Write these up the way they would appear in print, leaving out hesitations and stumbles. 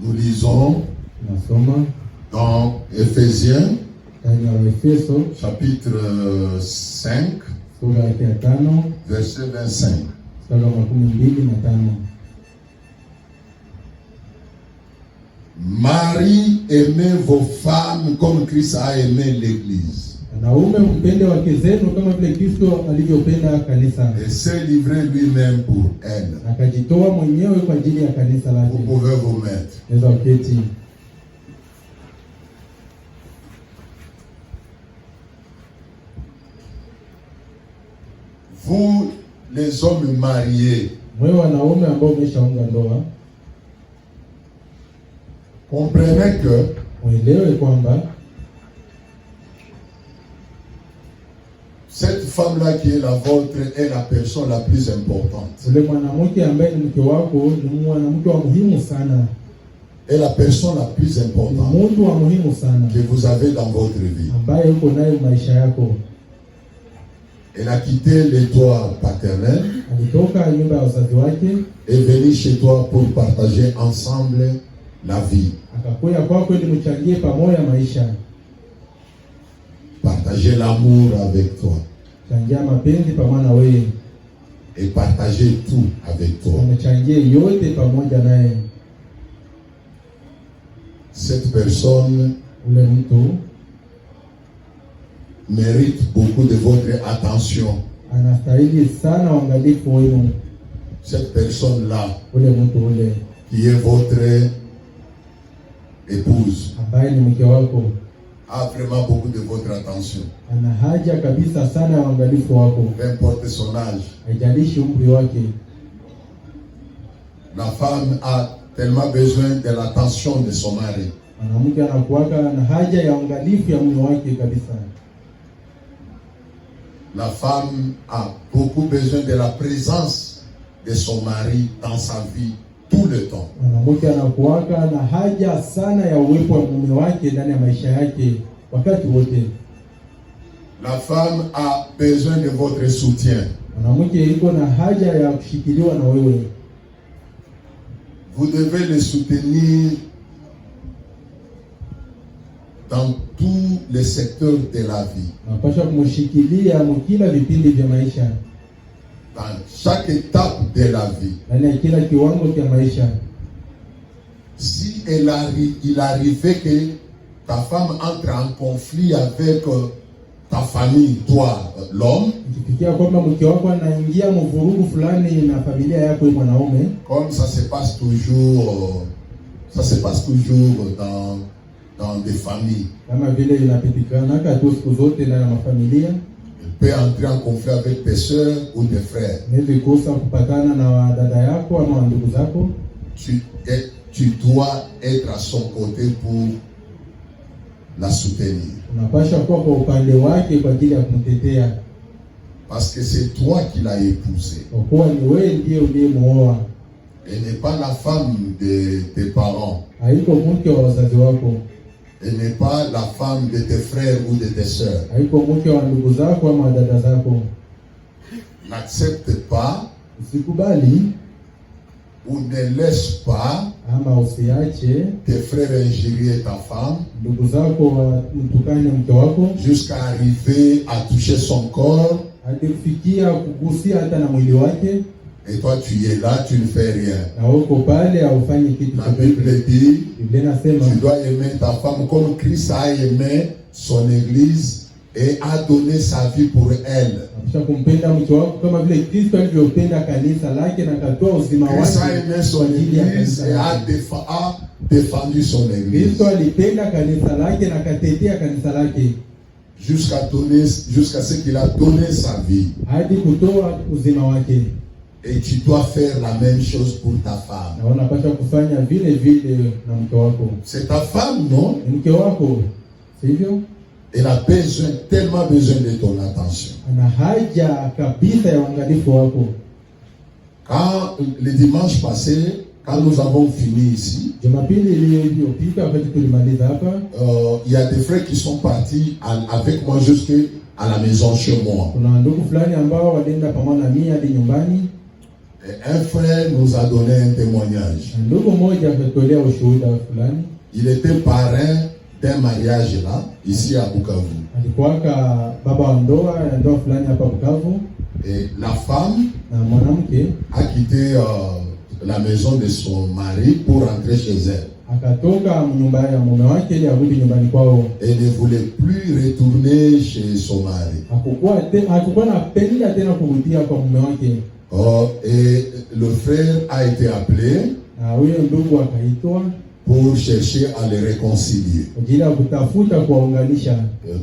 Nous lisons dans Éphésiens chapitre 5 verset 25. Marie, aimez vos femmes comme Christ a aimé l'Église. Et s'est livré lui-même pour elle. Vous pouvez vous mettre. Vous, les hommes mariés, comprenez que cette femme-là qui est la vôtre est la personne la plus importante. Est la personne la plus importante que vous avez dans votre vie. Elle a quitté les toits paternels et venue chez toi pour partager ensemble la vie. Partager l'amour avec toi. Et partager tout avec toi. Cette personne mérite beaucoup de votre attention. Cette personne-là, qui est votre épouse, a vraiment beaucoup de votre attention. Peu importe son âge. La femme a tellement besoin de l'attention de son mari. La femme a beaucoup besoin de la présence de son mari dans sa vie tout le temps. La femme a besoin de votre soutien. Vous devez le soutenir dans tous les secteurs de la vie. Dans chaque étape de la vie. Si il arrivait que ta femme entre en conflit avec ta famille, toi, l'homme, comme ça se passe toujours dans des familles. Il peut entrer en conflit avec tes soeurs ou tes frères. Tu dois être à son côté pour la soutenir. Parce que c'est toi qui l'as épousée. Elle n'est pas la femme de tes parents. Elle n'est pas la femme de tes frères ou de tes soeurs. N'accepte pas ou ne laisse pas tes frères injurier ta femme jusqu'à arriver à toucher son corps. Et toi tu es là, tu ne fais rien. La Bible dit, tu dois aimer ta femme comme Christ a aimé son Église et a donné sa vie pour elle. Christ a aimé son Église et a défendu son Église. Jusqu'à ce qu'il a donné sa vie. Et tu dois faire la même chose pour ta femme. C'est ta femme, non? Elle a tellement besoin de ton attention. Quand le dimanche passé, quand nous avons fini ici, il y a des frères qui sont partis avec moi jusqu'à la maison chez moi. Un frère nous a donné un témoignage. Il était parrain d'un mariage là, ici à Bukavu. Et la femme a quitté la maison de son mari pour rentrer chez elle. Et ne voulait plus retourner chez son mari. Et le frère a été appelé pour chercher à les réconcilier.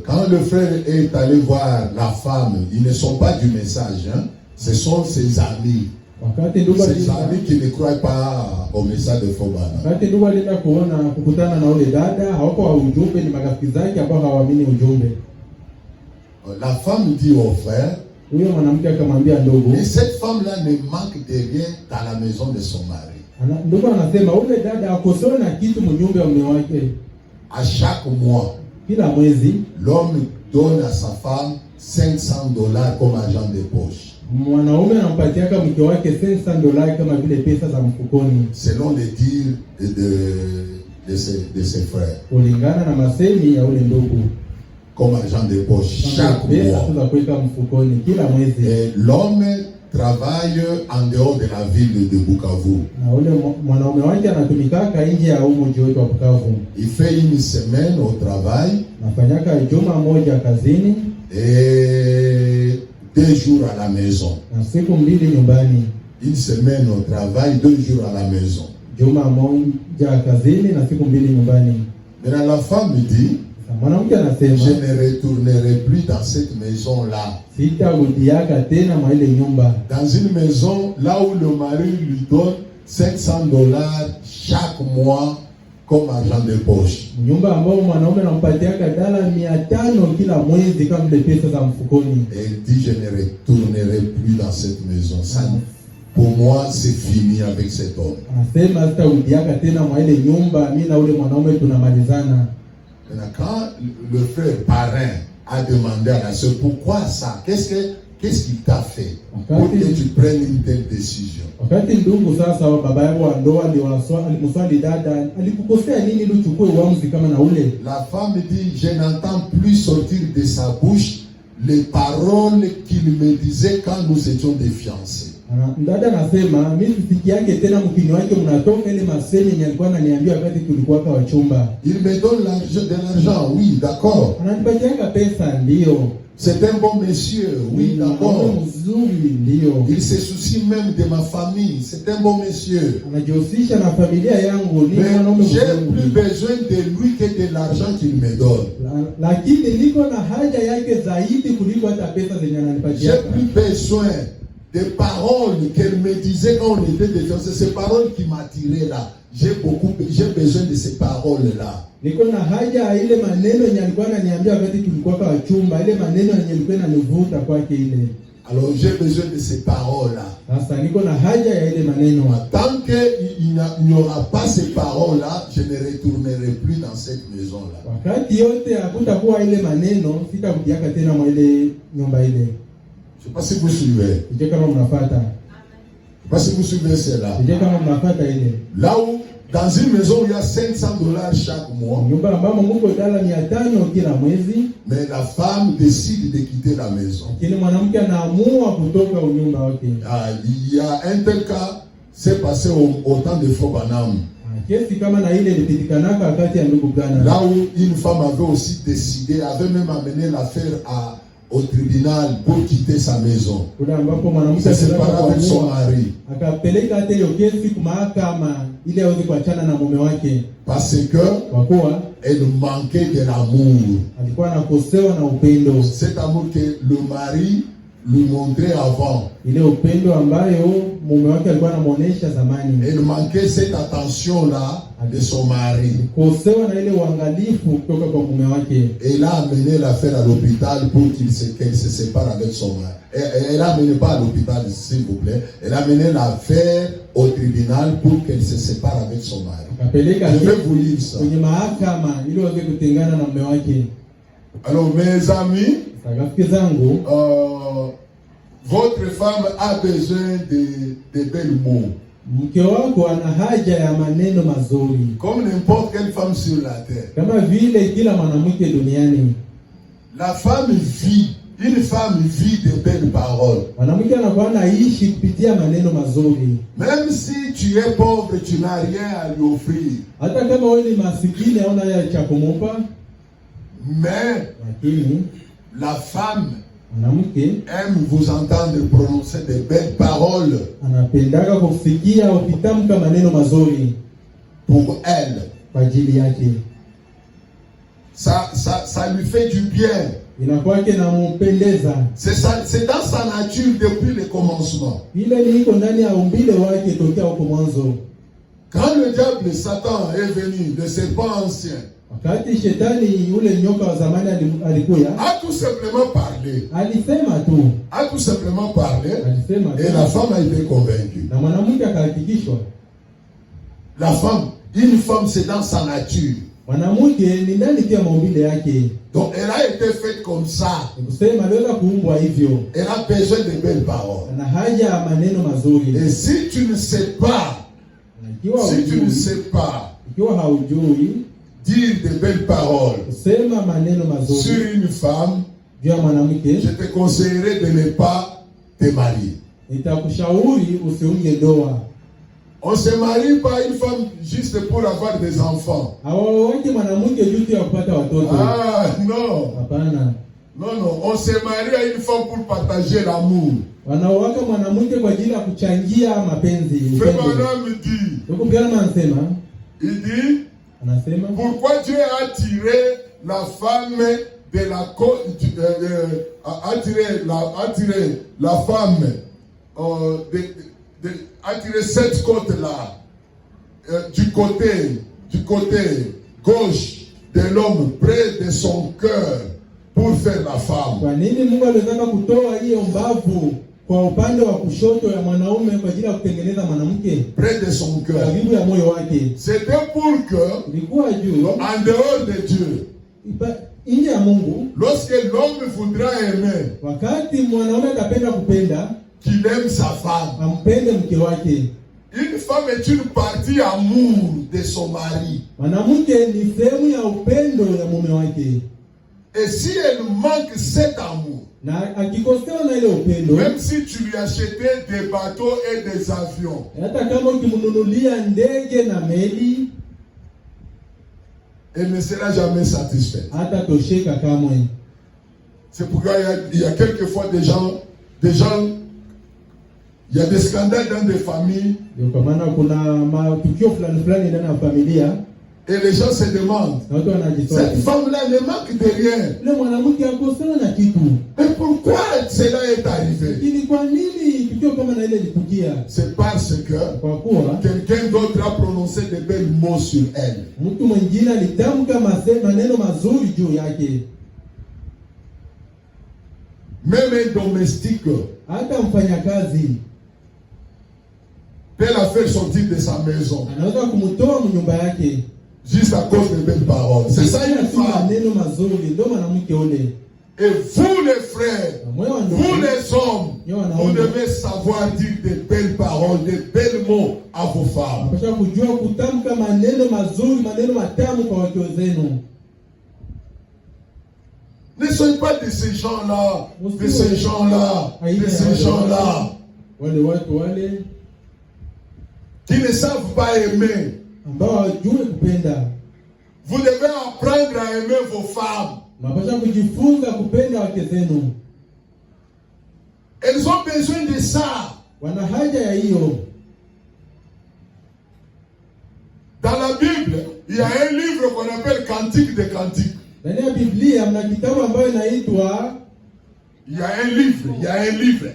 Quand le frère est allé voir la femme, ils ne sont pas du message, hein? Ce sont ses amis. Ces amis qui ne croient pas au message de Fobana. La femme dit au frère, et cette femme-là ne manque de rien dans la maison de son mari. À chaque mois, l'homme donne à sa femme $500 comme argent de poche. Selon les dires de ses frères. Comme argent de poche chaque mois. Et l'homme travaille en dehors de la ville de Bukavu. Il fait une semaine au travail et 2 jours à la maison. Une semaine au travail, 2 jours à la maison. Maintenant la femme dit, je ne retournerai plus dans cette maison-là. Dans une maison là où le mari lui donne $500 chaque mois comme argent de poche. Elle dit, je ne retournerai plus dans cette maison. Ça, pour moi, c'est fini avec cet homme. Maintenant, quand le frère parrain a demandé à la soeur, pourquoi ça? Qu'est-ce qu'il t'a fait pour que tu prennes une telle décision? La femme dit, je n'entends plus sortir de sa bouche les paroles qu'il me disait quand nous étions des fiancés. Il me donne de l'argent, oui, d'accord. C'est un bon monsieur, oui, d'accord. Il se soucie même de ma famille, c'est un bon monsieur. Mais j'ai plus besoin de lui que de l'argent qu'il me donne. J'ai plus besoin des paroles qu'elle me disait quand on était des fiancés. Ces paroles qui m'attiraient là. J'ai besoin de ces paroles-là. Alors j'ai besoin de ces paroles-là. Tant qu'il n'y aura pas ces paroles-là, je ne retournerai plus dans cette maison-là. Je ne sais pas si vous suivez. Je ne sais pas si vous suivez cela. Là où, dans une maison où il y a $500 chaque mois, mais la femme décide de quitter la maison. Il y a un tel cas, c'est passé au temps de Fobanam. Là où une femme avait aussi décidé, avait même amené l'affaire au tribunal pour quitter sa maison. Se séparer avec son mari. Parce que elle manquait de l'amour. Cet amour que le mari lui montrait avant. Elle manquait cette attention-là de son mari. Elle a amené l'affaire à l'hôpital pour qu'elle se sépare avec son mari. Elle a amené pas à l'hôpital, s'il vous plaît. Elle a amené l'affaire au tribunal pour qu'elle se sépare avec son mari. Je vais vous lire ça. Alors mes amis, votre femme a besoin de belles mots. Mke wako ana haja ya maneno mazuri. Comme n'importe quelle femme sur la terre. Kama vile kila mwanamke duniani. La femme vit, une femme vit de belles paroles. Mwanamke anakuwa anaishi kupitia maneno mazuri. Même si tu es pauvre, tu n'as rien à lui offrir. Hata kama wewe ni masikini au una cha kumpa. Mais lakini la femme mwanamke aime vous entendre prononcer de belles paroles. Anapendaka kusikia ukitamka maneno mazuri pour elle. Kwa ajili yake. Ça lui fait du bien. Inakuwa kinampendeza. C'est dans sa nature depuis le commencement. Ile ni iko ndani ya umbile wake tokea huko mwanzo. Quand le diable Satan est venu, le serpent ancien, wakati shetani yule nyoka wa zamani alikuya, a tout simplement parlé. Alisema tu. A tout simplement parlé. Alisema et la femme a été convaincue. Na mwanamke akahakikishwa. La femme, une femme c'est dans sa nature. Mwanamke ni ndani pia maumbile yake. Donc elle a été faite comme ça. Kusema aliweza kuumbwa hivyo. Elle a besoin de belles paroles. Ana haja ya maneno mazuri. Et si tu ne sais pas, si tu ne sais pas dire de belles paroles sur une femme, je te conseillerais de ne pas te marier. On ne se marie pas une femme juste pour avoir des enfants. Ah non. Non, on se marie à une femme pour partager l'amour. Wanawake mwanamke kwa ajili ya kuchangia mapenzi. Il dit, pourquoi Dieu a tiré la femme de la côte, a tiré la femme, a tiré cette côte-là, du côté gauche de l'homme, près de son cœur, pour faire la femme. Kwa nini Mungu alitaka kutoa hiyo mbavu kwa upande wa kushoto ya mwanaume kwa ajili ya kutengeneza mwanamke? Près de son cœur. Karibu ya moyo wake. C'était pour que, ilikuwa juu, en dehors de Dieu, nje ya Mungu, lorsque l'homme voudra aimer, wakati mwanaume atapenda kupenda, qu'il aime sa femme. Ampende mke wake. Une femme est une partie amour de son mari. Mwanamke ni sehemu ya upendo ya mume wake. Et si elle manque cet amour, même si tu lui achetais des bateaux et des avions, elle ne sera jamais satisfaite. C'est pourquoi il y a quelquefois des gens, il y a des scandales dans des familles. Et les gens se demandent, cette femme-là ne manque de rien. Mais pourquoi cela est arrivé? C'est parce que quelqu'un d'autre a prononcé de belles mots sur elle. Même un domestique peut la faire sortir de sa maison juste à cause de belles paroles. C'est ça une femme. Et vous les frères, vous les hommes, vous devez savoir dire de belles paroles, de belles mots à vos femmes. Ne soyez pas de ces gens-là, de ces gens-là, de ces gens-là qui ne savent pas aimer. Vous devez apprendre à aimer vos femmes. Elles ont besoin de ça. Dans la Bible, il y a un livre qu'on appelle Cantique des Cantiques. Il y a un livre.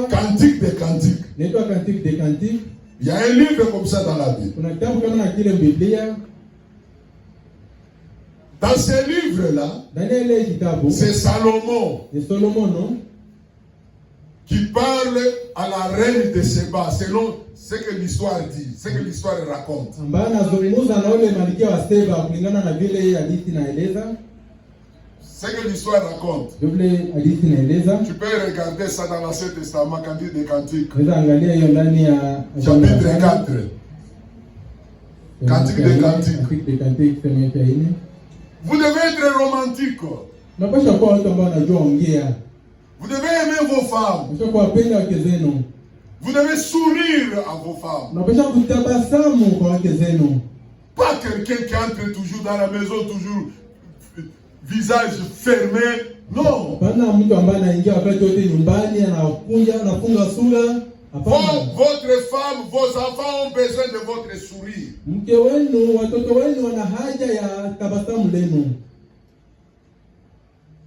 Cantique des Cantiques. Il y a un livre comme ça dans la Bible. Dans ce livre-là, c'est Salomon qui parle à la reine de Séba, selon ce que l'histoire dit, ce que l'histoire raconte. Ce que l'histoire raconte. Tu peux regarder ça dans l'Ancien Testament, Cantique des Cantiques. Chapitre 4. Cantique des Cantiques. Vous devez être romantique. Vous devez aimer vos femmes. Vous devez sourire à vos femmes. Pas quelqu'un qui entre toujours dans la maison, toujours visage fermé. Non. Votre femme, vos enfants ont besoin de votre sourire.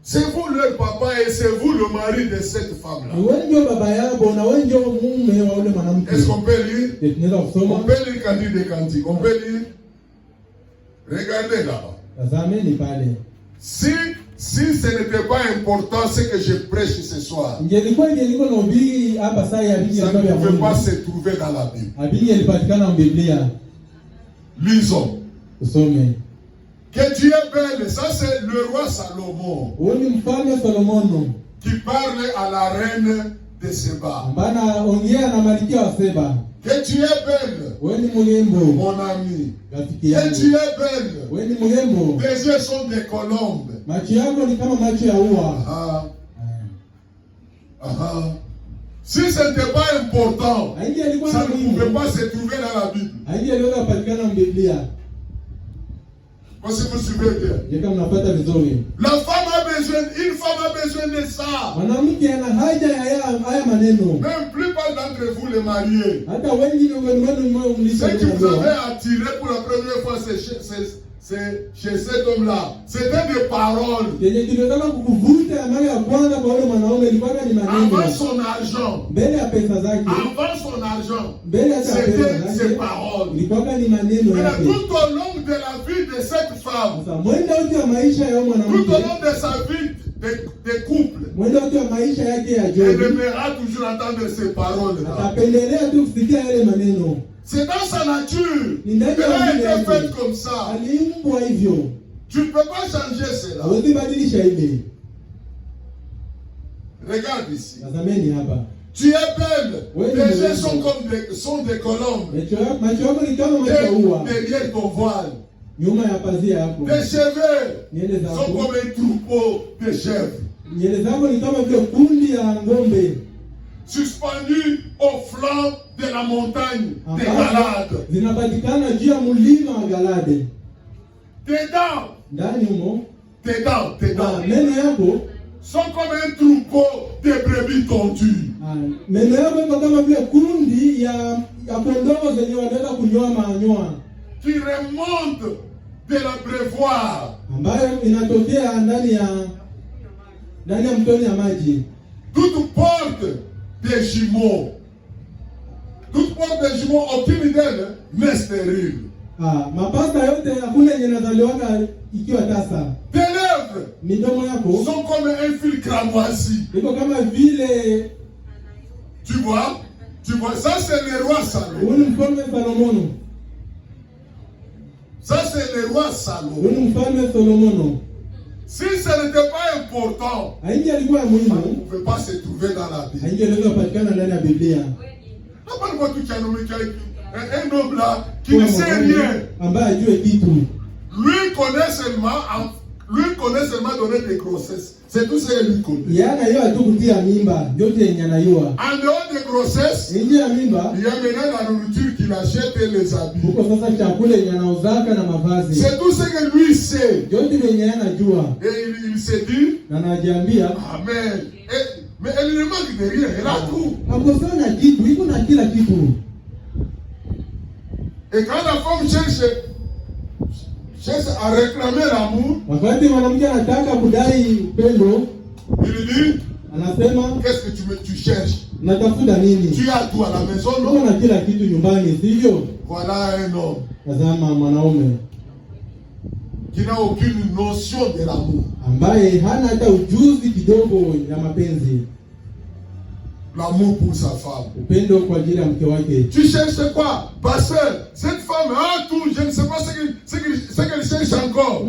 C'est vous leur papa et c'est vous le mari de cette femme-là. Est-ce qu'on peut lire? On peut lire Cantique des Cantiques. On peut lire. Regardez là-bas. Si ce n'était pas important ce que je prêche ce soir, ça ne pouvait pas se trouver dans la Bible. Lisons. Que Dieu est belle, ça c'est le roi Salomon qui parle à la reine de Séba. Que tu es belle, mon ami. Que tu es belle. Tes yeux sont des colombes. Si ce n'était pas important, ça ne pouvait pas se trouver dans la Bible. Parce que vous suivez bien. La femme a besoin, une femme a besoin de ça. Même plupart d'entre vous les mariés, ce qui vous avez attiré pour la première fois chez cet homme-là, c'était des paroles. Avant son argent, c'était ses paroles. Mais tout au long de la vie de cette femme, tout au long de sa vie de couple, elle aimera toujours entendre ces paroles-là. C'est dans sa nature. Elle a été faite comme ça. Tu ne peux pas changer cela. Regarde ici. Tu es belle. Tes yeux sont comme des colombes. Derrière ton voile. Tes cheveux sont comme un troupeau de chèvres. Suspendus au flanc de la montagne de Galade. Tes dents sont comme un troupeau de brebis tondues. Qui remonte de l'abreuvoir. Toute porte des jumeaux. Toute porte des jumeaux, aucune d'elles n'est stérile. Tes lèvres sont comme un fil cramoisi. Tu vois, ça c'est le roi Salomon. Ça c'est le roi Salomon. Si ce n'était pas important, ça ne pouvait pas se trouver dans la Bible. Un homme là qui ne sait rien. Lui connaît seulement donner des grossesses. C'est tout ce qu'il connaît. En dehors des grossesses, il y a maintenant la nourriture qu'il achète et les habits. C'est tout ce que lui sait. Et il s'est dit, Amen. Mais elle ne manque de rien, elle a tout. Et quand la femme cherche à réclamer l'amour, il dit, qu'est-ce que tu cherches? Tu as tout à la maison, non? Voilà un homme qui n'a aucune notion de l'amour. L'amour pour sa femme. Tu cherches quoi? Pasteur, cette femme a tout, je ne sais pas ce qu'elle cherche encore.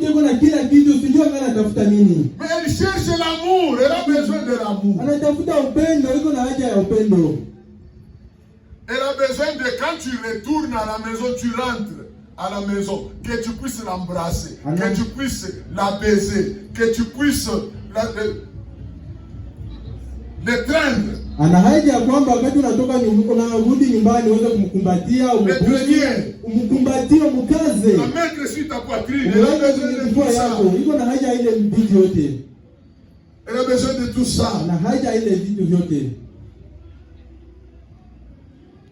mtu yuko na kila kitu, usijue kama anatafuta nini. Mais elle cherche l'amour, elle a besoin de l'amour. Anatafuta upendo, yuko na haja ya upendo. Elle a besoin de quand tu retournes à la maison, tu rentres à la maison, que tu puisses l'embrasser, que tu puisses la baiser, que tu puisses l'étreindre. Ana haja ya kwamba wakati unarudi nyumbani uweze kumkumbatia, umkumbatie, umkaze. La mettre sur ta poitrine. Elle a besoin de tout ça. Iko na haja ile vitu yote. Elle a besoin de tout ça. Ana haja ile vitu vyote.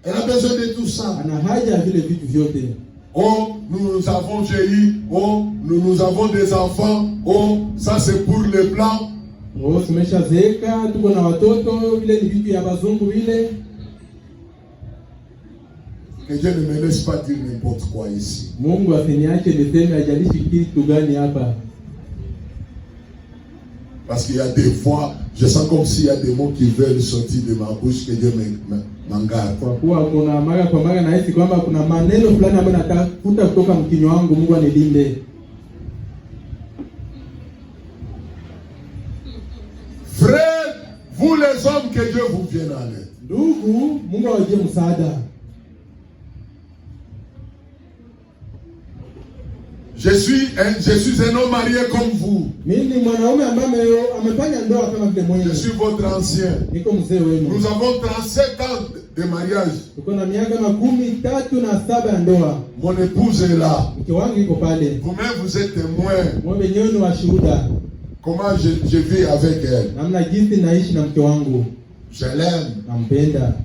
Elle a besoin de tout ça. Ana haja vile vitu vyote. Oh, nous avons vieilli. Oh, nous avons des enfants. Oh, ça c'est pour les blancs. Oh, tumeshazeeka, tuko na watoto, vile ni vitu ya bazungu vile. Que Dieu ne me laisse pas dire n'importe quoi ici. Mungu asiniache niseme ajalishi kitu gani hapa. Parce qu'il y a des fois, je sens comme s'il y a des mots qui veulent sortir de ma bouche, que Dieu m'en garde. Kwa kuwa kuna mara kwa mara nahisi kwamba kuna maneno fulani ambayo natafuta kutoka mkinywa wangu, Mungu anilinde. Frères, vous les hommes, que Dieu vous vienne en aide. Ndugu, Mungu awajie msaada. Je suis un homme marié comme vous. Mimi mwanaume ambaye amefanya ndoa kama vile mwenye. Je suis votre ancien. Niko mzee wenu. Nous avons 37 ans de mariage. Tuko na miaka 37 ya ndoa. Mon épouse est là. Mke wangu yuko pale. Vous-même vous êtes témoin. Mwe wenyewe ni washuhuda. Comment je vis avec elle. Namna jinsi naishi na mke wangu. Je l'aime. Nampenda.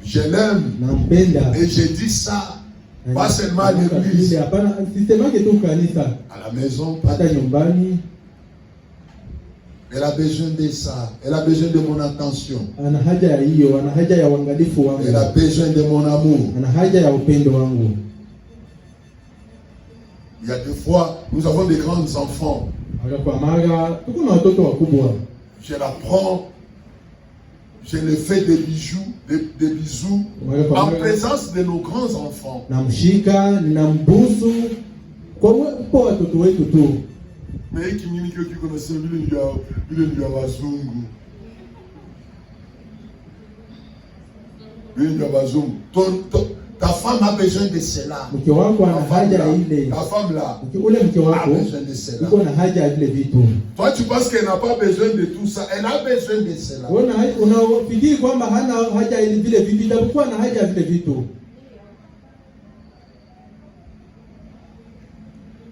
Je l'aime. Nampenda. Et je dis ça pas seulement à l'église. Hapana, sisemake tu kanisa. À la maison, hata nyumbani. Elle a besoin de ça. Elle a besoin de mon attention. Ana haja ya hiyo, ana haja ya uangalifu wangu. Elle a besoin de mon amour. Ana haja ya upendo wangu. Il y a des fois, nous avons des grands enfants. Kwa mara, tuko na watoto wakubwa. Je la prends, je les fais des bisous en présence de nos grands enfants. Namshika, ninambusu kwa watoto wetu tu. Mais hiki nini kio kiko na sema vile ndio wazungu. Vile ndio wazungu. Ta femme a besoin de cela. Mke wako ana haja ile. Ta femme là. Ule mke wako a besoin de cela. Uko na haja ile vitu. Toi tu penses qu'elle n'a pas besoin de tout ça. Elle a besoin de cela. Unafikiri kwamba hana haja ile vile vitu, japokuwa na haja vile vitu.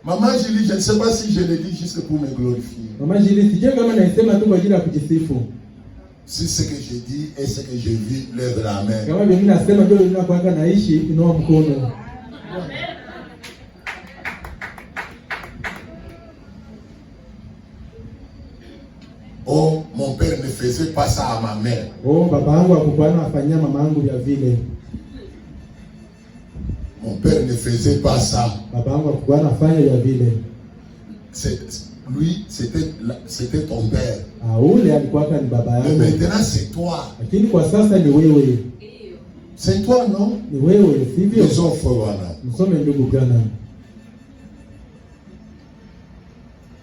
Maman Julie, je ne sais pas si je le dis juste pour me glorifier. Maman Julie, sije kama naisema tu kwa ajili ya kujisifu. Si ce que je dis et ce que je vis, lève la main. Kama mimi nasema ndio ninapoanga naishi, inua mkono. Oh, mon père ne faisait pas ça à ma mère. Oh, baba yangu hakuwa anafanyia mama yangu vya vile. Mon père ne faisait pas ça. Baba yangu hakuwa anafanya vya vile. Lui, c'était ton père. Ah, ule alikuwa ni baba yako. Mais maintenant c'est toi. Lakini kwa sasa ni wewe. C'est toi, non? Ni wewe, sivyo? Ils ont fait voilà. Msome ndugu Branham.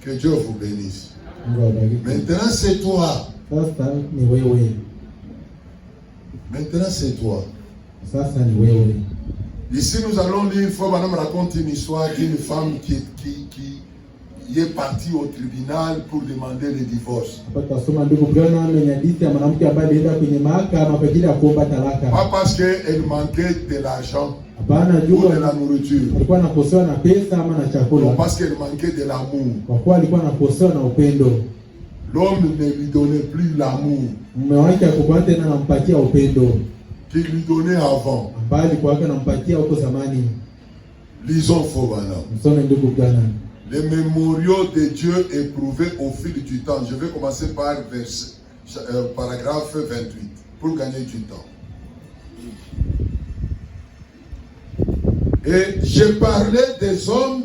Que Dieu vous bénisse. Maintenant c'est toi. Sasa ni wewe. Maintenant c'est toi. Sasa ni wewe. Ici nous allons lire une fois, madame raconte une histoire d'une femme qui est partie au tribunal pour demander le divorce. Hapa tasoma ndugu Branham ni hadithi ya mwanamke ambaye alienda kwenye mahakama kwa ajili ya kuomba talaka. Pas parce qu'elle manquait de l'argent. Hapana, ou de la nourriture. Alikuwa anakosewa na pesa ama na chakula. Non, parce qu'elle manquait de l'amour. Kwa kuwa alikuwa anakosewa na upendo. L'homme ne lui donnait plus l'amour. Mume wake hakuwa tena anampatia upendo qu'il lui donnait avant. Ambaye alikuwa anampatia huko zamani. Lisons Fobana. Msome ndugu Branham. Les mémoriaux de Dieu éprouvés au fil du temps. Je vais commencer par paragraphe 28 pour gagner du temps. Et je parlais des hommes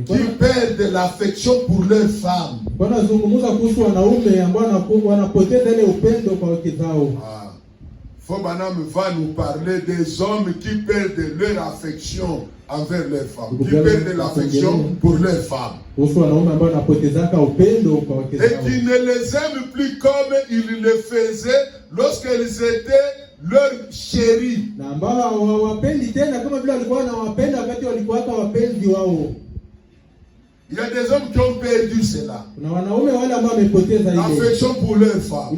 qui perdent l'affection pour leurs femmes. Fobanam va nous parler des hommes qui perdent leur affection envers leurs femmes, qui perdent l'affection pour leurs femmes. Et qui ne les aiment plus comme ils le faisaient lorsqu'elles étaient leurs chéris. Il y a des hommes qui ont perdu cela. L'affection pour leurs femmes.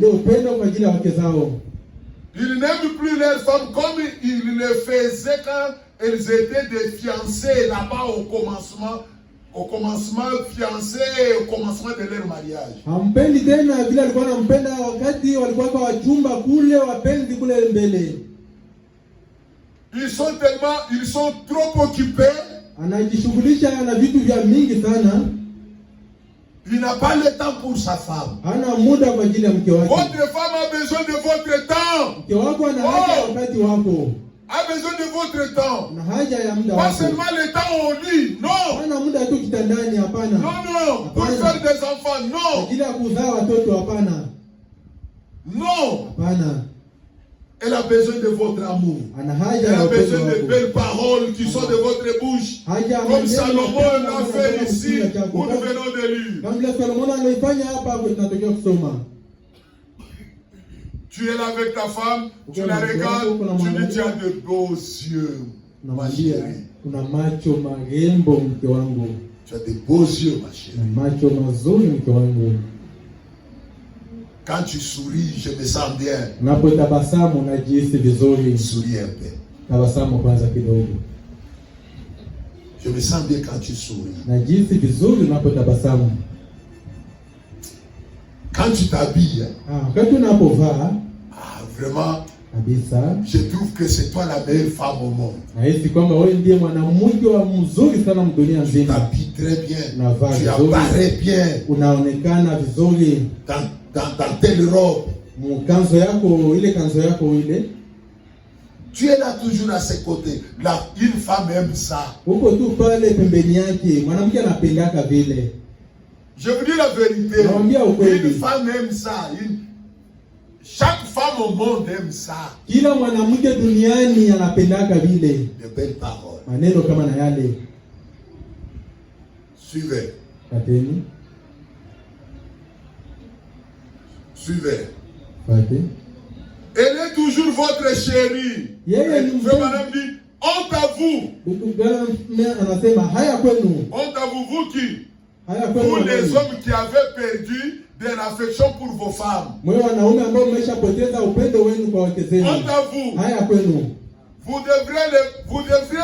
Ils n'aiment plus leurs femmes comme ils le faisaient quand elles étaient des fiancées là-bas au commencement fiancées, au commencement de leur mariage. Ils sont trop occupés. Il n'a pas le temps pour sa femme. Votre femme a besoin de votre temps. A besoin de votre temps. Pas seulement le temps au lit. Non. Non. Pour faire des enfants. Non. Elle a besoin de votre amour. Elle a besoin de belles paroles qui sont de votre bouche. Comme Salomon l'a fait ici, où nous venons de lire. Tu es là avec ta femme, tu la regardes, tu dis tu as de beaux yeux, ma chérie. Tu as de beaux yeux, ma chérie. Quand tu souris, je me sens bien. Souris un peu. Je me sens bien quand tu souris. Quand tu t'habilles, vraiment, je trouve que c'est toi la meilleure femme au monde. Tu t'habilles très bien. Tu apparais bien. Dans telle robe. Tu es là toujours à ses côtés. Là, une femme aime ça. Je vous dis la vérité. Une femme aime ça. Chaque femme au monde aime ça. De belles paroles. Suivez. Suivez. Elle est toujours votre chérie. Madame dit, honte à vous. Honte à vous, vous qui? Vous les hommes qui avez perdu de l'affection pour vos femmes. Honte à vous. Vous devrez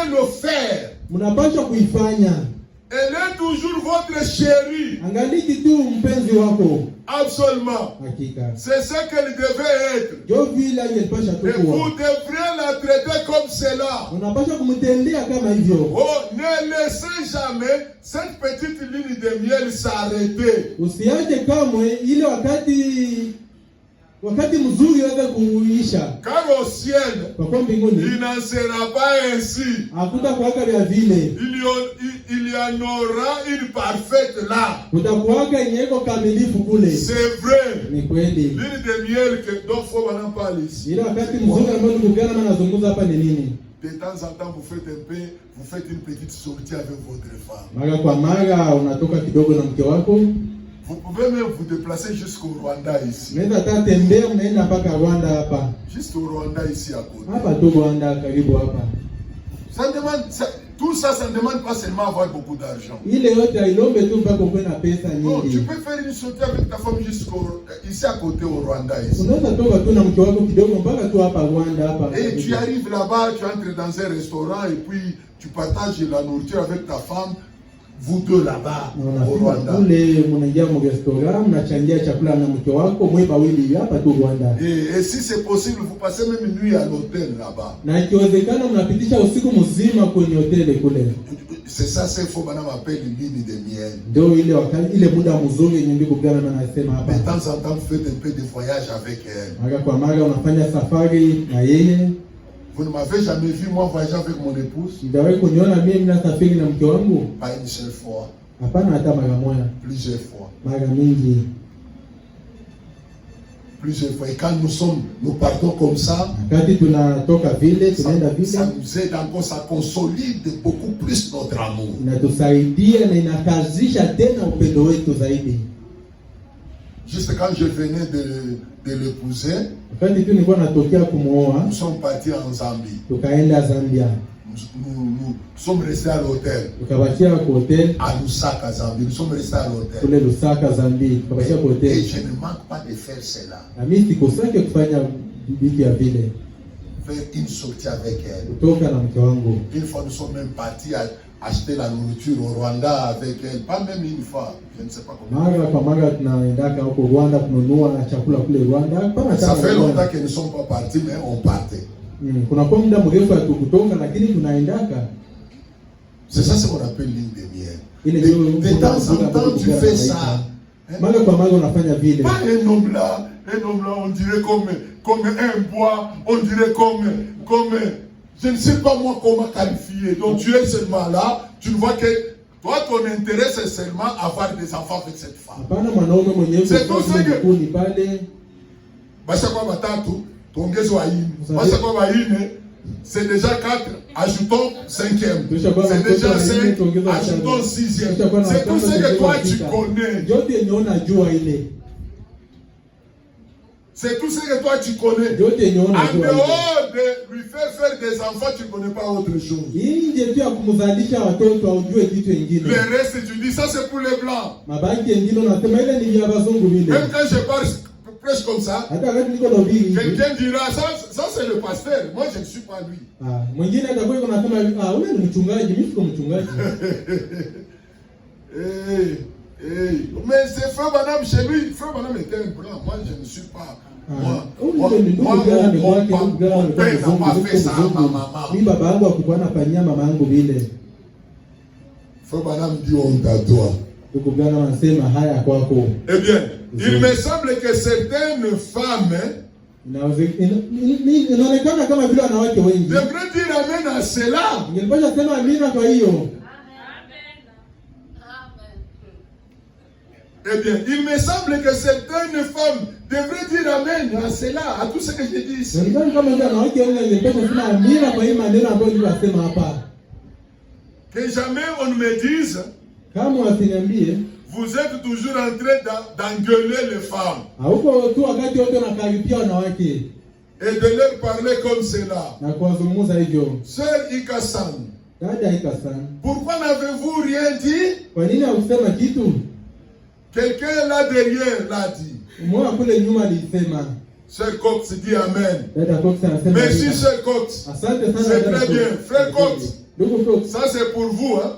le faire. Elle est toujours votre chérie. Absolument. C'est ce qu'elle devait être. Et vous devrez la traiter comme cela. Oh, ne laissez jamais cette petite ligne de miel s'arrêter. Car au ciel, il n'en sera pas ainsi. Il y en aura une parfaite là. C'est vrai. L'huile de miel dont faut en parler ici. De temps en temps, vous faites une petite sortie avec votre femme. Vous pouvez même vous déplacer jusqu'au Rwanda ici. Jusqu'au Rwanda ici à côté. Tout ça, ça ne demande pas seulement avoir beaucoup d'argent. Non, tu peux faire une sortie avec ta femme ici à côté au Rwanda. Ici. Et tu arrives là-bas, tu entres dans un restaurant et puis tu partages la nourriture avec ta femme. Vous deux là-bas au Rwanda. Et si c'est possible, vous passez même une nuit à l'hôtel là-bas. C'est ça, c'est faux, madame appelle une ligne de miel. De temps en temps, vous faites un peu de voyage avec elle. Vous ne m'avez jamais vu moi voyager avec mon épouse? Pas une seule fois. Plusieurs fois. plusieurs fois. Et quand nous partons comme ça, ça nous aide encore, ça consolide beaucoup plus notre amour. Juste quand je venais de l'épouser, nous sommes partis en Zambie. Nous sommes restés à l'hôtel. À Lusaka, Zambie. Nous sommes restés à l'hôtel. Et je ne manque pas de faire cela. Faire une sortie avec elle. Une fois, nous sommes même partis acheter la nourriture au Rwanda avec elle. Pas même une fois. Je ne sais pas comment. Ça fait longtemps que nous ne sommes pas partis, mais on partait. C'est ça ce qu'on appelle ligne de miel. De temps en temps, tu fais ça. Pas un homme là, on dirait comme un bois, on dirait comme je ne sais pas moi comment qualifier. Donc tu es seulement là, tu vois que toi ton intérêt c'est seulement avoir des enfants avec cette femme. C'est tout ce que c'est déjà 4, ajoutons 5e. C'est déjà 5, ajoutons 6e. C'est tout ce que toi tu connais. C'est tout ce que toi tu connais. En dehors de lui faire des enfants, tu ne connais pas autre chose. Le reste, tu dis, ça c'est pour les blancs. Même quand je parle prêche comme ça, quelqu'un dira, ça c'est le pasteur, moi je ne suis pas lui. Mais c'est Frère Branham chez lui, Frère Branham était un blanc, moi je ne suis pas. Mon père n'a pas fait ça à ma maman. Frère Branham dit honte à toi. Eh bien, il me semble que certaines femmes devraient dire amen à cela. Eh bien, il me semble que certaines femmes devraient dire amen à cela, à tout ce que j'ai dit ici. Que jamais on ne me dise, vous êtes toujours en train d'engueuler les femmes et de leur parler comme cela. Sœur Ikasan, pourquoi n'avez-vous rien dit? Quelqu'un là derrière l'a dit. Sœur Cox dit amen. Merci Sœur Cox. C'est très bien. Frère Cox, ça c'est pour vous. Hein?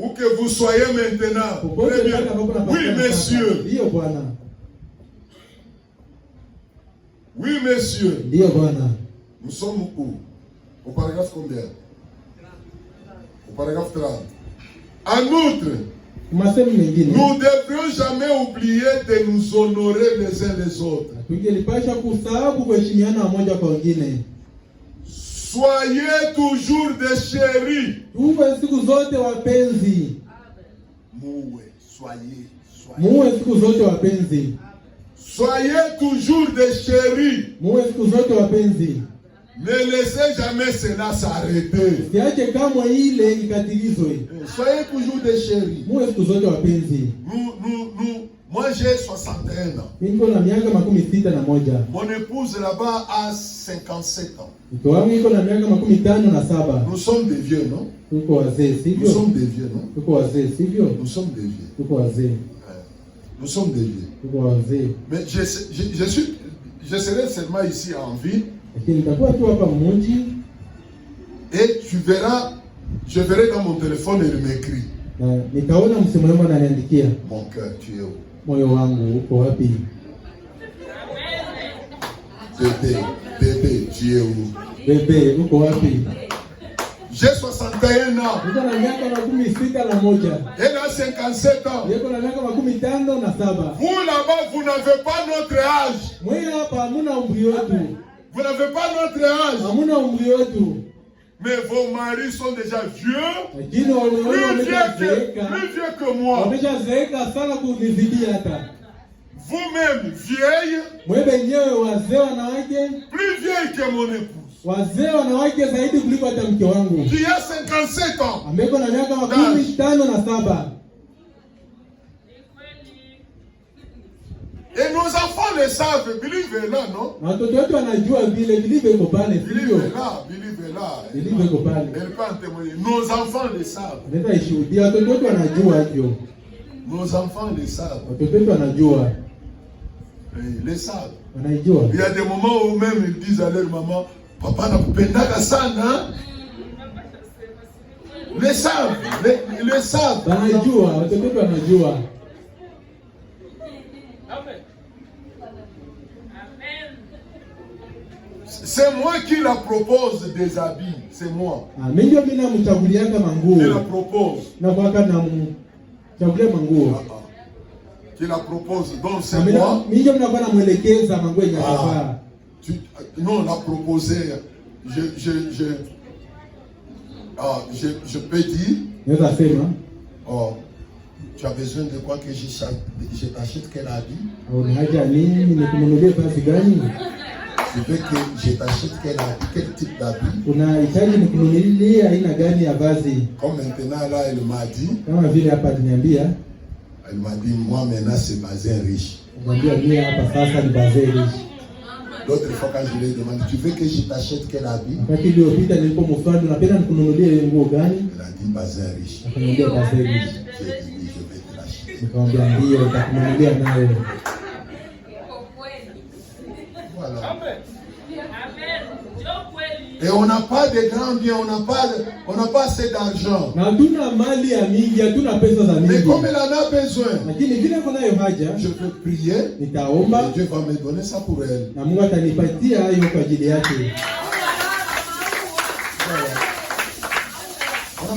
Où que vous soyez maintenant. Très bien. Oui, messieurs. Oui, messieurs. Nous sommes où? Au paragraphe combien? Au paragraphe 30. En outre, nous ne devrions jamais oublier de nous honorer les uns les autres. Soyez toujours des chéris. Soyez toujours des chéris. Ne laissez jamais cela s'arrêter. Soyez toujours des chéris. Moi j'ai 61 ans. Mon épouse là-bas a 57 ans. Nous sommes des vieux, non? Nous sommes des vieux, non? Nous sommes des vieux. Nous sommes des vieux. Mais je serai seulement ici en vie. Et tu verras, je verrai dans mon téléphone et il m'écrit. Mon cœur, tu es où? Bébé, tu es où? J'ai 61 ans. Elle a 57 ans. Vous là-bas, vous n'avez pas notre âge. Vous n'avez pas notre âge. Mais vos maris sont déjà vieux. Plus vieux que moi. Vous-même, vieille, plus vieille que mon épouse, qui a 57 ans, et nos enfants le savent, believe là, non? Believe là. Elle peut en témoigner. Nos enfants le savent. Nos enfants le savent. Ils le savent. Il y a des moments où même ils disent à leur maman, papa n'a pas sana. Ils le savent. Ils le savent. C'est moi qui la propose des habits. C'est moi. Qui la propose. Qui la propose. Donc c'est moi. Non, la proposer. Je peux dire. Oh, tu as besoin de quoi que je t'achète quel habit? Je veux que je t'achète quel type d'habit. Comme maintenant là, elle m'a dit, moi maintenant c'est bazin riche. L'autre fois quand je lui ai demandé, tu veux que je t'achète quel habit? Elle a dit bazin riche. J'ai dit oui, je vais te l'acheter. Voilà. Et on n'a pas de grands biens, on n'a pas assez d'argent. Mais comme elle en a besoin, je peux prier et Dieu va me donner ça pour elle. On n'a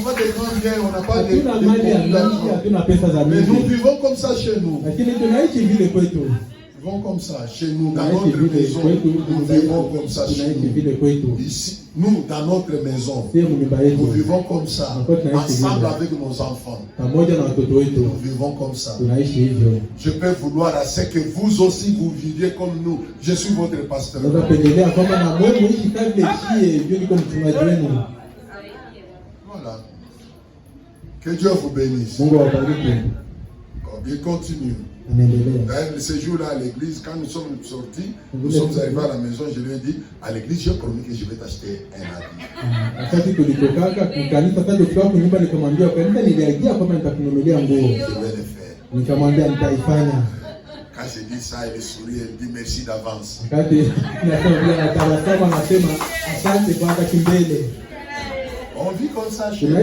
pas de grands biens, on n'a pas de d'argent. Mais nous vivons comme ça chez nous. Nous vivons comme ça chez nous, dans notre maison. Nous vivons comme ça chez nous. Ici, nous, dans notre maison, nous vivons comme ça, ensemble avec nos enfants. Nous vivons comme ça. Je peux vouloir à ce que vous aussi vous viviez comme nous. Je suis votre pasteur. Voilà. Que Dieu vous bénisse. Il continue. Ce jour-là à l'église, quand nous sommes sortis, nous sommes arrivés à la maison, je lui ai dit, à l'église, j'ai promis que je vais t'acheter un habit. Je vais le faire. Quand je dis ça, elle sourit, elle dit merci d'avance. On vit comme ça chez nous.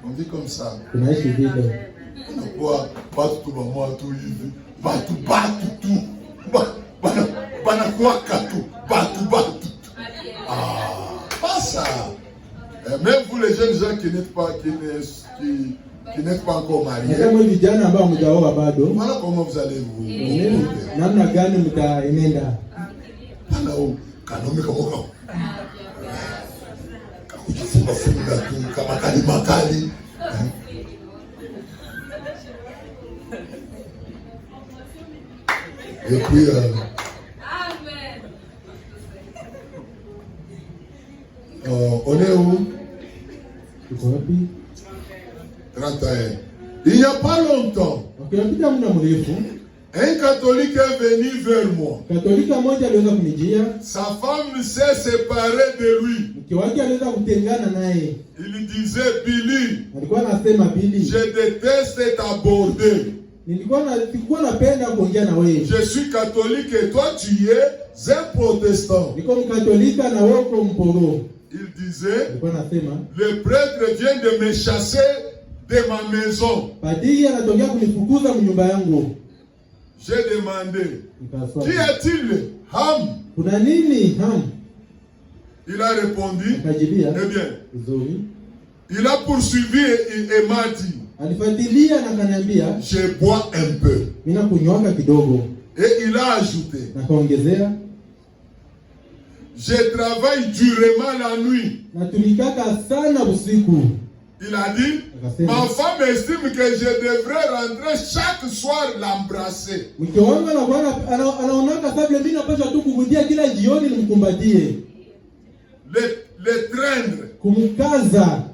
On vit comme ça. Pas ça. Même vous les jeunes gens qui n'êtes pas encore mariés, voilà comment vous allez vous. Et puis, on est où? 31. Il n'y a pas longtemps, un catholique est venu vers moi. Sa femme s'est séparée de lui. Il disait, Billy, je déteste t'aborder. Je suis catholique et toi tu es un protestant. Il disait, le prêtre vient de me chasser de ma maison. J'ai demandé, qui est-il? Ham. Il a répondu, eh bien, il a poursuivi et m'a dit, je bois un peu. Et il a ajouté, je travaille durement la nuit. Il a dit, ma femme estime que je devrais rentrer chaque soir l'embrasser. Mke wangu anaonaka kabla mimi napaswa tu kukudia kila jioni nimkumbatie. Le traîner. Kumkaza.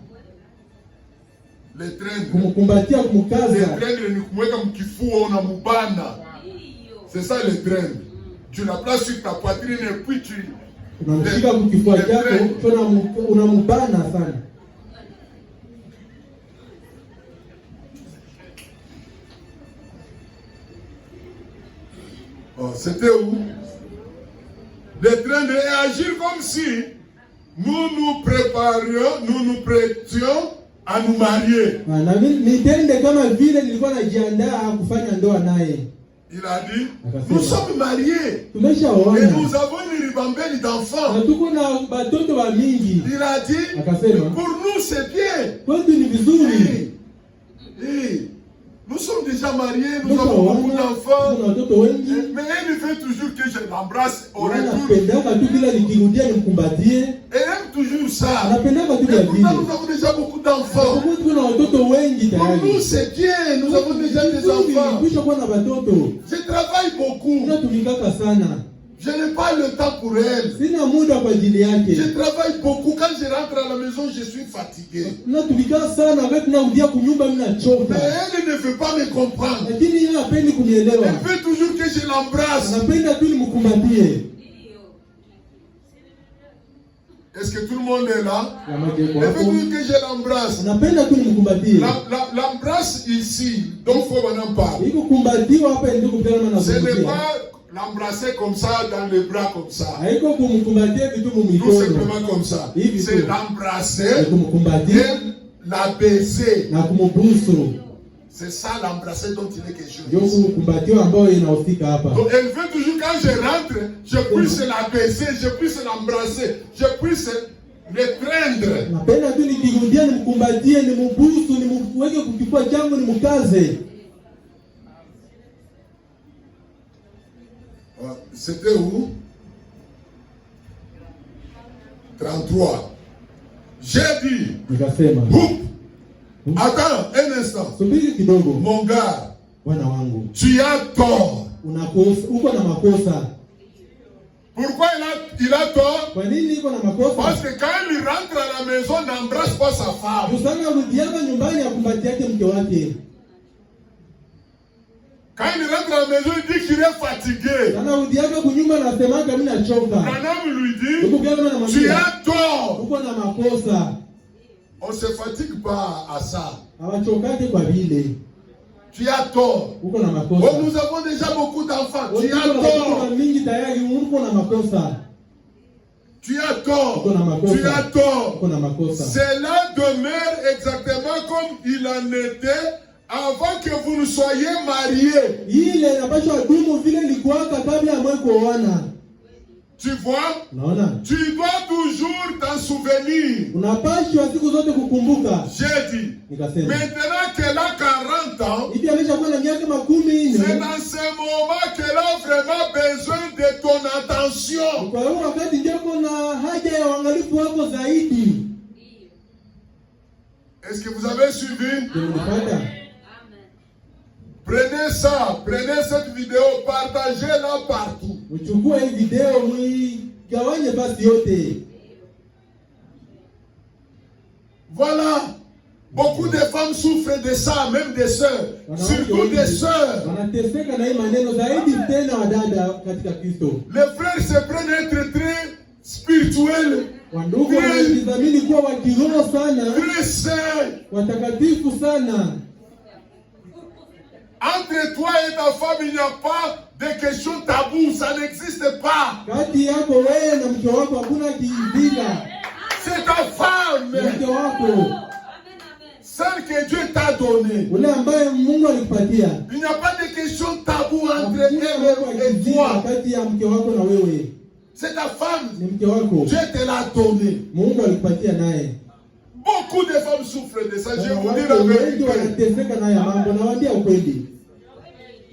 Le traîner. Kumkumbatia, kumkaza. Le traîner ni kumweka mkifua na mubana. C'est ça le traîner. Tu la places sur ta poitrine et puis tu unamshika mkifua chako, unamubana sana. Oh, c'était où? Le train de agir comme si nous nous préparions, nous nous prêtions à nous marier. Nitende kama vile nilikuwa najiandaa kufanya ndoa naye. Il a dit, nous sommes mariés et nous avons une ribambelle d'enfants. Il a dit, pour nous c'est bien. Nous sommes déjà mariés, nous avons beaucoup d'enfants. Mais elle veut toujours que je l'embrasse au retour. Elle aime toujours ça. Et pourtant nous avons déjà beaucoup d'enfants. Pour nous c'est bien, nous avons déjà des enfants. Je travaille beaucoup. Je n'ai pas le temps pour elle. Je travaille beaucoup. Quand je rentre à la maison, je suis fatigué. Mais elle ne veut pas me comprendre. Elle veut toujours que je l'embrasse. Est-ce que tout le monde est là? Elle veut toujours que je l'embrasse. L'embrasse ici, donc il faut qu'on en parle. Ce n'est pas l'embrasser comme ça, dans les bras comme ça. Tout simplement comme ça. C'est l'embrasser et la baiser. C'est ça l'embrasser dont il est question. Donc elle veut toujours quand je rentre, je puisse la baiser, je puisse l'embrasser, je puisse le prendre. C'était où? 33. J'ai dit, attends un instant. Mon gars, tu as tort. Pourquoi il a tort? Parce que quand il rentre à la maison, il n'embrasse pas sa femme. Quand il rentre à la maison, il dit qu'il est fatigué. Branham lui dit, tu as tort. On ne se fatigue pas à ça. Tu as tort. Oh, nous avons déjà beaucoup d'enfants. Tu as tort. Tu as tort. Tu as tort. Cela demeure exactement comme il en était avant que vous ne soyez mariés. Tu vois? Tu dois toujours t'en souvenir. J'ai dit, maintenant qu'elle a 40 ans, c'est dans ce moment qu'elle a vraiment besoin de ton attention. Est-ce que vous avez suivi? Prenez ça, prenez cette vidéo, partagez-la partout. Voilà. Beaucoup de femmes souffrent de ça, même des sœurs. Surtout des sœurs. Les frères se prennent être très spirituels. Très saints. Entre toi et ta femme, il n'y a pas de questions taboues. Ça n'existe pas. C'est ta femme. Celle que Dieu t'a donnée. Il n'y a pas de questions taboues entre elle et toi. C'est ta femme. Dieu te l'a donnée. Beaucoup de femmes souffrent de ça. Je vous dis la vérité.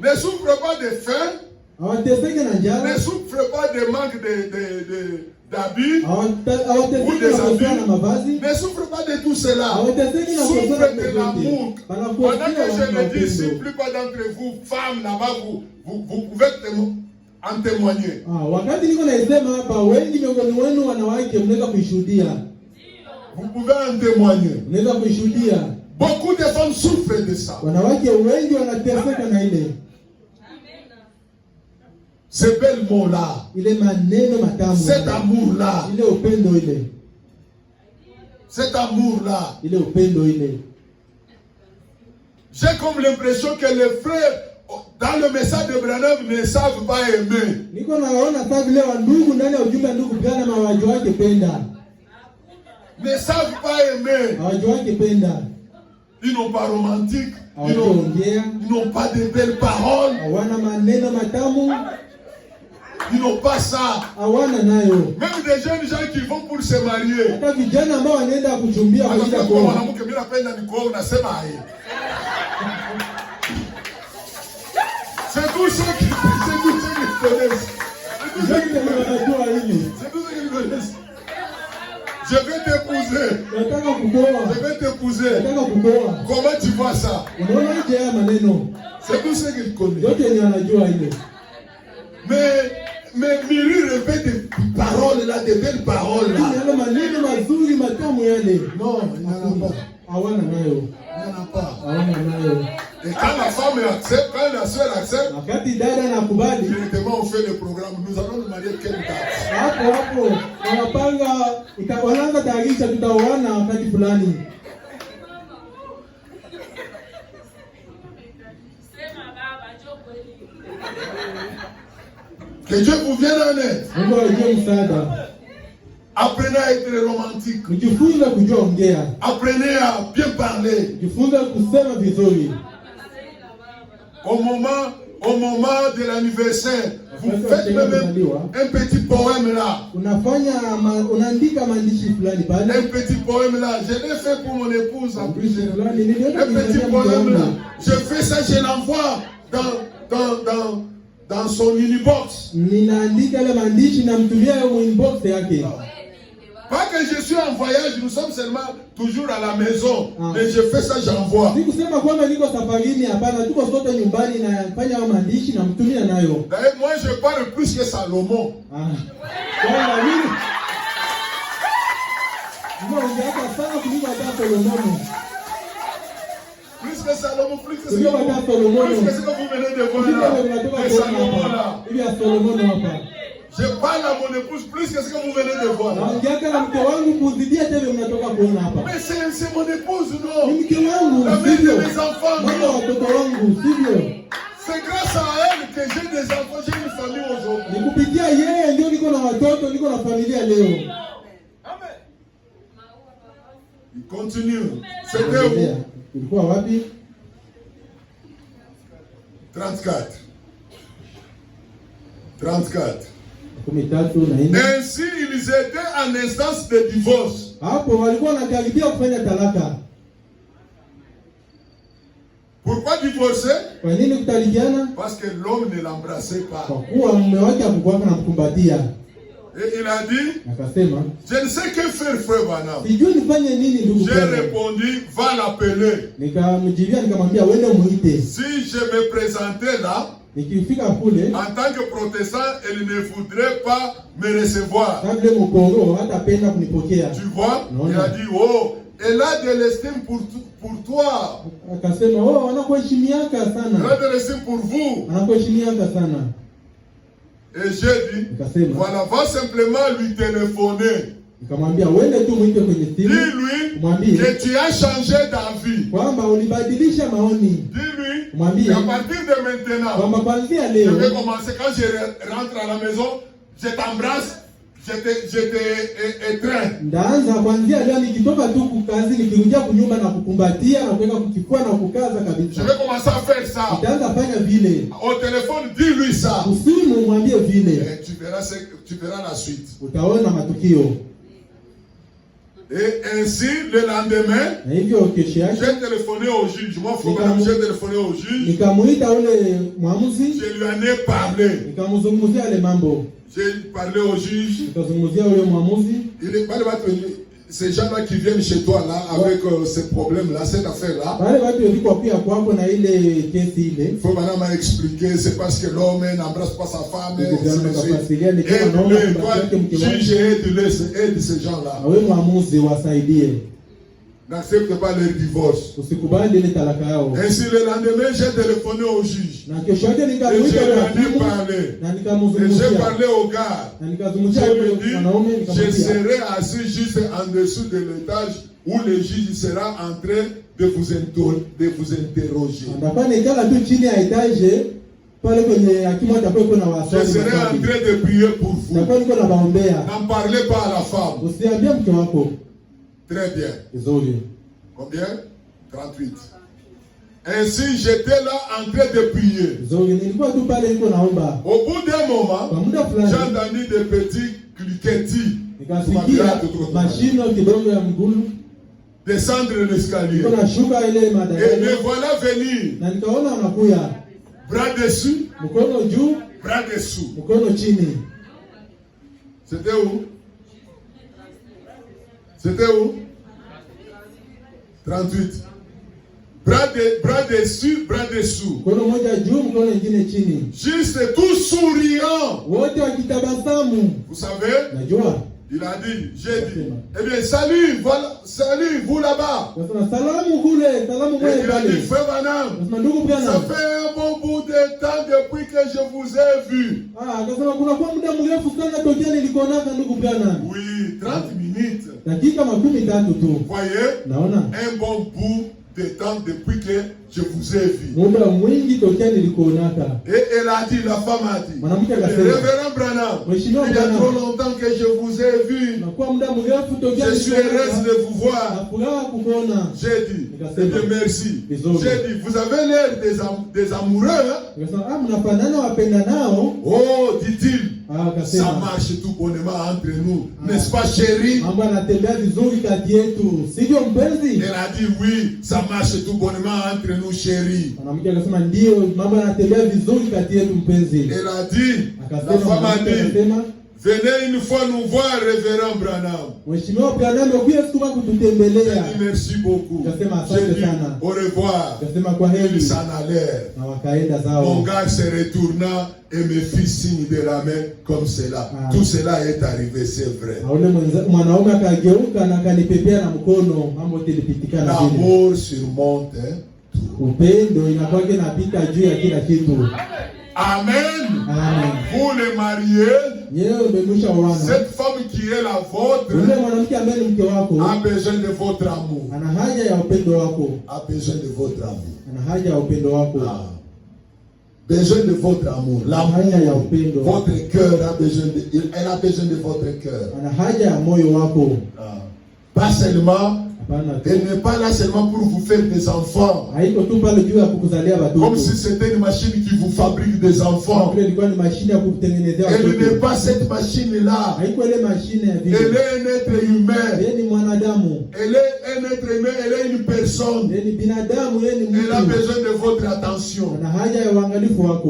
Ne souffre pas de faim. Ne souffre pas de manque d'habits ou des habits. Ne souffre pas de tout cela. Souffre de l'amour. Pendant que je le dis, si plupart d'entre vous, femmes là-bas, vous pouvez en témoigner. Vous pouvez en témoigner. Beaucoup de femmes souffrent de ça. Ce bel mot-là, cet amour-là, cet amour-là, j'ai comme l'impression que les frères dans le message de Branham ne savent pas aimer. Ne savent pas aimer. Ils n'ont pas romantique. Ils n'ont pas de belles paroles. Ils n'ont pas ça. Même des jeunes gens qui vont pour se marier. C'est tout ce qu'ils connaissent. C'est tout ce qu'ils connaissent. Je vais t'épouser. Je vais t'épouser. Comment tu vois ça? C'est tout ce qu'ils connaissent. Mais Miri répète des paroles là, des belles paroles là. Non, il n'y en a pas. Et quand la femme accepte, quand la soeur accepte, directement on fait le programme. Nous allons nous marier quelle date? Que Dieu vous vienne en aide. Apprenez à être romantique. Apprenez à bien parler. Au moment de l'anniversaire, vous faites même un petit poème là. Un petit poème là. Je l'ai fait pour mon épouse en plus. Un petit poème là. Je fais ça, je l'envoie dans son inbox. Pas que je suis en voyage, nous sommes seulement toujours à la maison. Mais je fais ça, j'envoie. D'ailleurs, moi je parle plus que Salomon. Plus que Salomon, plus que ce que vous venez de voir là. Je parle à mon épouse plus que ce que vous venez de voir. Mais c'est mon épouse, non? La mère de mes enfants, non? C'est grâce à elle que j'ai des enfants, j'ai une famille aujourd'hui. Il continue. C'était où? 34. Ainsi, ils étaient en instance de divorce. Pourquoi divorcer? Parce que l'homme ne l'embrassait pas. Et il a dit, je ne sais que faire, frère Branham. J'ai répondu, va l'appeler. Si je me présentais là, en tant que protestant, il ne voudrait pas me recevoir. Tu vois? Il a dit, oh, elle a de l'estime pour toi. Elle a de l'estime pour vous. Et j'ai dit, voilà, va simplement lui téléphoner. Dis-lui que tu as changé d'avis. Dis-lui qu'à partir de maintenant, je vais commencer, quand je rentre à la maison, je t'embrasse, je t'étreins. Je vais commencer à faire ça. Au téléphone, dis-lui ça. Et tu verras la suite. Et ainsi, le lendemain, j'ai téléphoné au juge. Moi, j'ai téléphoné au juge. Je lui en ai parlé. J'ai parlé au juge. Il est pas ces gens-là qui viennent chez toi là avec ces problèmes-là, cette affaire-là. Il faut maintenant m'expliquer, c'est parce que l'homme n'embrasse pas sa femme. Juge aide ces gens-là. N'accepte pas leur divorce. Ainsi, le lendemain, j'ai téléphoné au juge. Et je lui en ai parlé. Et j'ai parlé au gars. Je lui ai dit, je serai assis juste en dessous de l'étage où le juge sera en train de vous interroger. Je serai en train de prier pour vous. N'en parlez pas à la femme. Très bien. Combien? 38. Ainsi, j'étais là en train de prier. Au bout d'un moment, j'ai entendu des petits cliquetis descendre l'escalier. Et me voilà venir. Bras dessus, bras dessous. C'était où? C'était où? 38. Bras dessus, bras dessous. Juste tout souriant. Vous savez? Il a dit, j'ai dit, eh bien, salut, voilà, salut, vous là-bas. Et il a dit, frère Branham, ça fait un bon bout de temps depuis que je vous ai vu. Oui, 30 minutes. Vous voyez, un bon bout de temps depuis que je vous ai vu. Et elle a dit, la femme a dit, Révérend Branham, il y a trop longtemps que je vous ai vu. Je suis heureuse de vous voir. J'ai dit, eh bien, merci. J'ai dit, vous avez l'air des amoureux. Oh, dit-il, ça marche tout bonnement entre nous. N'est-ce pas, chérie? Elle a dit, oui, ça marche tout bonnement entre nous, chérie. Elle a dit, la femme a dit, venez une fois nous voir, Révérend Branham. J'ai dit merci beaucoup. J'ai dit au revoir. Il s'en allait. Mon gars se retourna et me fit signe de la main comme cela. Tout cela est arrivé, c'est vrai. L'amour surmonte tout. Amen. Vous les mariés, cette femme qui est la vôtre a besoin de votre amour. A besoin de votre amour. Besoin de votre amour. L'amour, votre cœur a besoin elle a besoin de votre cœur. Pas seulement. Elle n'est pas là seulement pour vous faire des enfants. Comme si c'était une machine qui vous fabrique des enfants. Elle n'est pas cette machine-là. Elle est un être humain. Elle est un être humain. Elle est une personne. Elle a besoin de votre attention.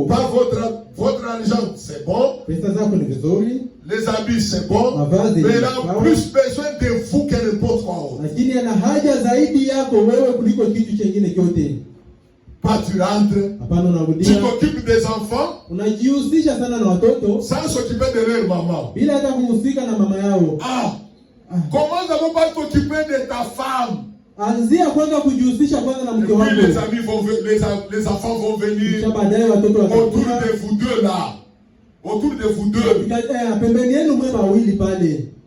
Pas votre argent, c'est bon. Les habits, c'est bon. Mais elle a plus besoin de vous que n'importe quoi autre. Pas tu rentres, tu t'occupes des enfants sans s'occuper de leur maman. Comment n'avons pas t'occuper de ta femme? Et puis les amis vont les enfants vont venir autour de vous deux là. Autour de vous deux.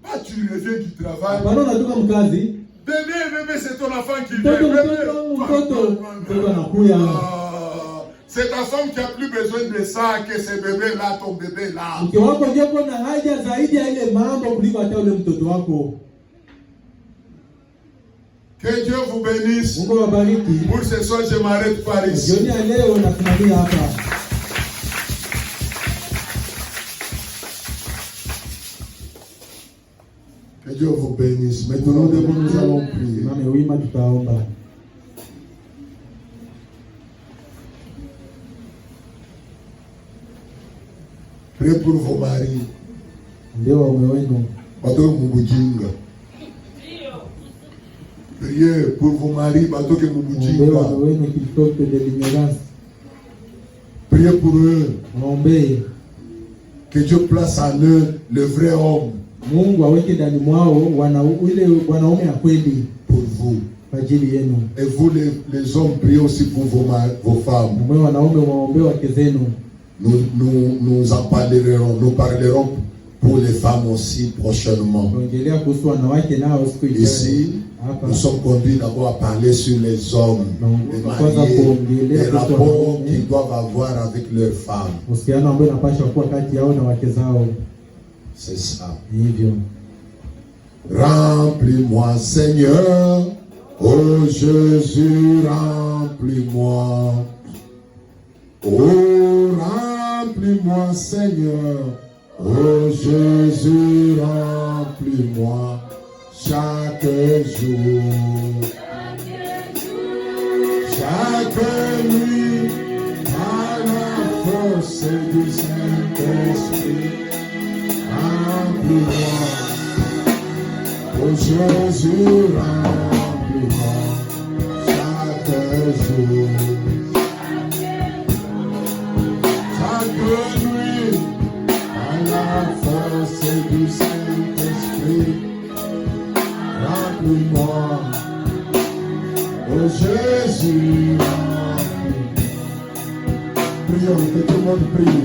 Pas tu reviens du travail. Bébé, c'est ton enfant qui vient. C'est ta femme qui a plus besoin de ça que ce bébé là, ton bébé là. Que Dieu vous bénisse. Pour ce soir, je m'arrête par ici. Que Dieu vous bénisse. Maintenant, nous allons prier. Priez pour vos maris. Priez pour vos maris. Priez pour eux. Que Dieu place en eux le vrai homme. Pour vous. Et vous les hommes, priez aussi pour vos femmes. Nous en parlerons. Nous parlerons pour les femmes aussi prochainement. Ici, nous sommes conduits d'abord à parler sur les hommes, les mariés, les rapports qu'ils doivent avoir avec leurs femmes. C'est ça. Remplis-moi, Seigneur. Oh Jésus, remplis-moi. Oh, remplis-moi, Seigneur. Oh Jésus, remplis-moi chaque jour. Chaque nuit, par la force du Saint-Esprit, remplis-moi. Oh Jésus, remplis-moi chaque jour. Chaque nuit, par la force du Saint-Esprit, remplis-moi. Oh Jésus, remplis-moi. Prions, que tout le monde prie.